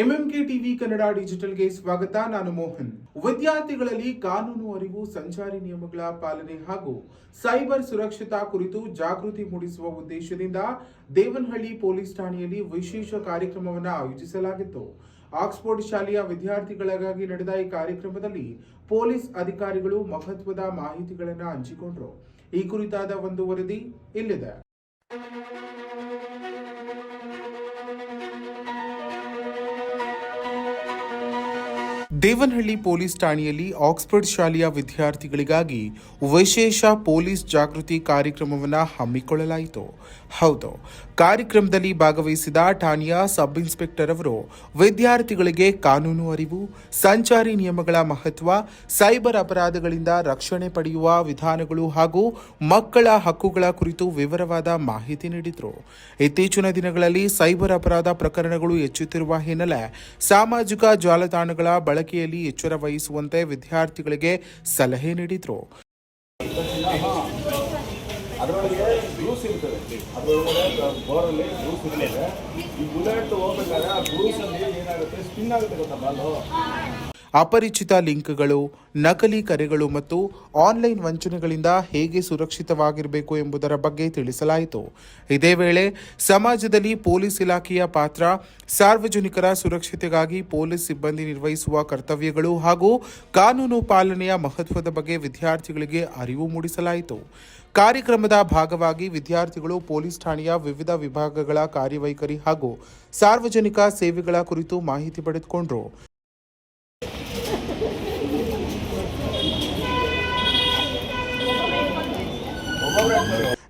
MMK TV Kannada ಡಿಜಿಟಲ್ಗೆ ಸ್ವಾಗತ. ನಾನು ಮೋಹನ್. ವಿದ್ಯಾರ್ಥಿಗಳಲ್ಲಿ ಕಾನೂನು ಅರಿವು, ಸಂಚಾರಿ ನಿಯಮಗಳ ಪಾಲನೆ ಹಾಗೂ ಸೈಬರ್ ಸುರಕ್ಷತಾ ಕುರಿತು ಜಾಗೃತಿ ಮೂಡಿಸುವ ಉದ್ದೇಶದಿಂದ ದೇವನಹಳ್ಳಿ ಪೊಲೀಸ್ ಠಾಣೆಯಲ್ಲಿ ವಿಶೇಷ ಕಾರ್ಯಕ್ರಮವನ್ನು ಆಯೋಜಿಸಲಾಗಿತ್ತು. ಆಕ್ಸ್ಫೋರ್ಡ್ ಶಾಲೆಯ ವಿದ್ಯಾರ್ಥಿಗಳಿಗಾಗಿ ನಡೆದ ಈ ಕಾರ್ಯಕ್ರಮದಲ್ಲಿ ಪೊಲೀಸ್ ಅಧಿಕಾರಿಗಳು ಮಹತ್ವದ ಮಾಹಿತಿಗಳನ್ನು ಹಂಚಿಕೊಂಡರು. ಈ ಕುರಿತಾದ ಒಂದು ವರದಿ ಇಲ್ಲಿದೆ. ದೇವನಹಳ್ಳಿ ಪೊಲೀಸ್ ಠಾಣೆಯಲ್ಲಿ ಆಕ್ಸ್ಫರ್ಡ್ ಶಾಲೆಯ ವಿದ್ಯಾರ್ಥಿಗಳಿಗಾಗಿ ವಿಶೇಷ ಪೊಲೀಸ್ ಜಾಗೃತಿ ಕಾರ್ಯಕ್ರಮವನ್ನು ಹಮ್ಮಿಕೊಳ್ಳಲಾಯಿತು. ಹೌದು, ಕಾರ್ಯಕ್ರಮದಲ್ಲಿ ಭಾಗವಹಿಸಿದ ಠಾಣೆಯ ಸಬ್ ಇನ್ಸ್ಪೆಕ್ಟರ್ ಅವರು ವಿದ್ಯಾರ್ಥಿಗಳಿಗೆ ಕಾನೂನು ಅರಿವು, ಸಂಚಾರಿ ನಿಯಮಗಳ ಮಹತ್ವ, ಸೈಬರ್ ಅಪರಾಧಗಳಿಂದ ರಕ್ಷಣೆ ಪಡೆಯುವ ವಿಧಾನಗಳು ಹಾಗೂ ಮಕ್ಕಳ ಹಕ್ಕುಗಳ ಕುರಿತು ವಿವರವಾದ ಮಾಹಿತಿ ನೀಡಿದರು. ಇತ್ತೀಚಿನ ದಿನಗಳಲ್ಲಿ ಸೈಬರ್ ಅಪರಾಧ ಪ್ರಕರಣಗಳು ಹೆಚ್ಚುತ್ತಿರುವ ಹಿನ್ನೆಲೆ ಸಾಮಾಜಿಕ ಜಾಲತಾಣಗಳ ಬಳಕೆಯಲ್ಲಿ ಎಚ್ಚರ ವಹಿಸುವಂತೆ ವಿದ್ಯಾರ್ಥಿಗಳಿಗೆ ಸಲಹೆ ನೀಡಿದರು. ಅದರೊಳಗೆ ಬ್ಲೂಸ್ ಇರ್ತದೆ, ಅದರೊಳಗಡೆ ಬೋರಲ್ಲಿ ಬ್ಲೂಸ್ ಇರ್ತದೆ. ಈ ಬುಲೆಟ್ ಹೋಗ್ಬೇಕಾದ್ರೆ ಆ ಬ್ಲೂಸಲ್ಲಿ ಏನಾಗುತ್ತೆ, ಸ್ಪಿನ್ ಆಗುತ್ತೆ ಗೊತ್ತಾ ಬಾಲು. ಅಪರಿಚಿತ ಲಿಂಕ್ಗಳು, ನಕಲಿ ಕರೆಗಳು ಮತ್ತು ಆನ್ಲೈನ್ ವಂಚನೆಗಳಿಂದ ಹೇಗೆ ಸುರಕ್ಷಿತವಾಗಿರಬೇಕು ಎಂಬುದರ ಬಗ್ಗೆ ತಿಳಿಸಲಾಯಿತು. ಇದೇ ವೇಳೆ ಸಮಾಜದಲ್ಲಿ ಪೊಲೀಸ್ ಇಲಾಖೆಯ ಪಾತ್ರ, ಸಾರ್ವಜನಿಕರ ಸುರಕ್ಷತೆಗಾಗಿ ಪೊಲೀಸ್ ಸಿಬ್ಬಂದಿ ನಿರ್ವಹಿಸುವ ಕರ್ತವ್ಯಗಳು ಹಾಗೂ ಕಾನೂನು ಪಾಲನೆಯ ಮಹತ್ವದ ಬಗ್ಗೆ ವಿದ್ಯಾರ್ಥಿಗಳಿಗೆ ಅರಿವು ಮೂಡಿಸಲಾಯಿತು. ಕಾರ್ಯಕ್ರಮದ ಭಾಗವಾಗಿ ವಿದ್ಯಾರ್ಥಿಗಳು ಪೊಲೀಸ್ ಠಾಣೆಯ ವಿವಿಧ ವಿಭಾಗಗಳ ಕಾರ್ಯವೈಖರಿ ಹಾಗೂ ಸಾರ್ವಜನಿಕ ಸೇವೆಗಳ ಕುರಿತು ಮಾಹಿತಿ ಪಡೆದುಕೊಂಡರು.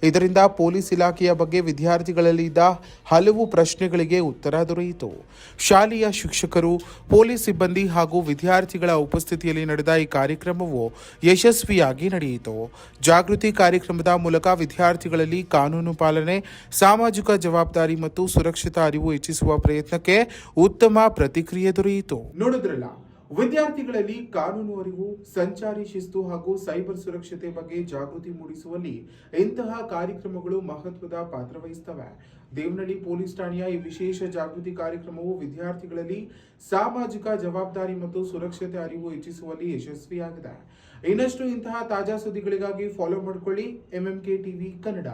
ಇದರಿಂದ ಪೊಲೀಸ್ ಇಲಾಖೆಯ ಬಗ್ಗೆ ವಿದ್ಯಾರ್ಥಿಗಳಲ್ಲಿ ಇದ್ದ ಹಲವು ಪ್ರಶ್ನೆಗಳಿಗೆ ಉತ್ತರ ದೊರೆಯಿತು. ಶಾಲೆಯ ಶಿಕ್ಷಕರು, ಪೊಲೀಸ್ ಸಿಬ್ಬಂದಿ ಹಾಗೂ ವಿದ್ಯಾರ್ಥಿಗಳ ಉಪಸ್ಥಿತಿಯಲ್ಲಿ ನಡೆದ ಈ ಕಾರ್ಯಕ್ರಮವು ಯಶಸ್ವಿಯಾಗಿ ನಡೆಯಿತು. ಜಾಗೃತಿ ಕಾರ್ಯಕ್ರಮದ ಮೂಲಕ ವಿದ್ಯಾರ್ಥಿಗಳಲ್ಲಿ ಕಾನೂನು ಪಾಲನೆ, ಸಾಮಾಜಿಕ ಜವಾಬ್ದಾರಿ ಮತ್ತು ಸುರಕ್ಷತಾ ಅರಿವು ಹೆಚ್ಚಿಸುವ ಪ್ರಯತ್ನಕ್ಕೆ ಉತ್ತಮ ಪ್ರತಿಕ್ರಿಯೆ ದೊರೆಯಿತು. ನೋಡಿದ್ರಲ್ಲ, ವಿದ್ಯಾರ್ಥಿಗಳಲ್ಲಿ ಕಾನೂನು ಅರಿವು, ಸಂಚಾರಿ ಶಿಸ್ತು ಹಾಗೂ ಸೈಬರ್ ಸುರಕ್ಷತೆ ಬಗ್ಗೆ ಜಾಗೃತಿ ಮೂಡಿಸುವಲ್ಲಿ ಇಂತಹ ಕಾರ್ಯಕ್ರಮಗಳು ಮಹತ್ವದ ಪಾತ್ರ ವಹಿಸುತ್ತವೆ. ದೇವನಹಳ್ಳಿ ಪೊಲೀಸ್ ಠಾಣೆಯ ಈ ವಿಶೇಷ ಜಾಗೃತಿ ಕಾರ್ಯಕ್ರಮವು ವಿದ್ಯಾರ್ಥಿಗಳಲ್ಲಿ ಸಾಮಾಜಿಕ ಜವಾಬ್ದಾರಿ ಮತ್ತು ಸುರಕ್ಷತೆ ಅರಿವು ಹೆಚ್ಚಿಸುವಲ್ಲಿ ಯಶಸ್ವಿಯಾಗಿದೆ. ಇನ್ನಷ್ಟು ಇಂತಹ ತಾಜಾ ಸುದ್ದಿಗಳಿಗಾಗಿ ಫಾಲೋ ಮಾಡಿಕೊಳ್ಳಿ ಎಂಎಂಕೆ ಟಿವಿ ಕನ್ನಡ.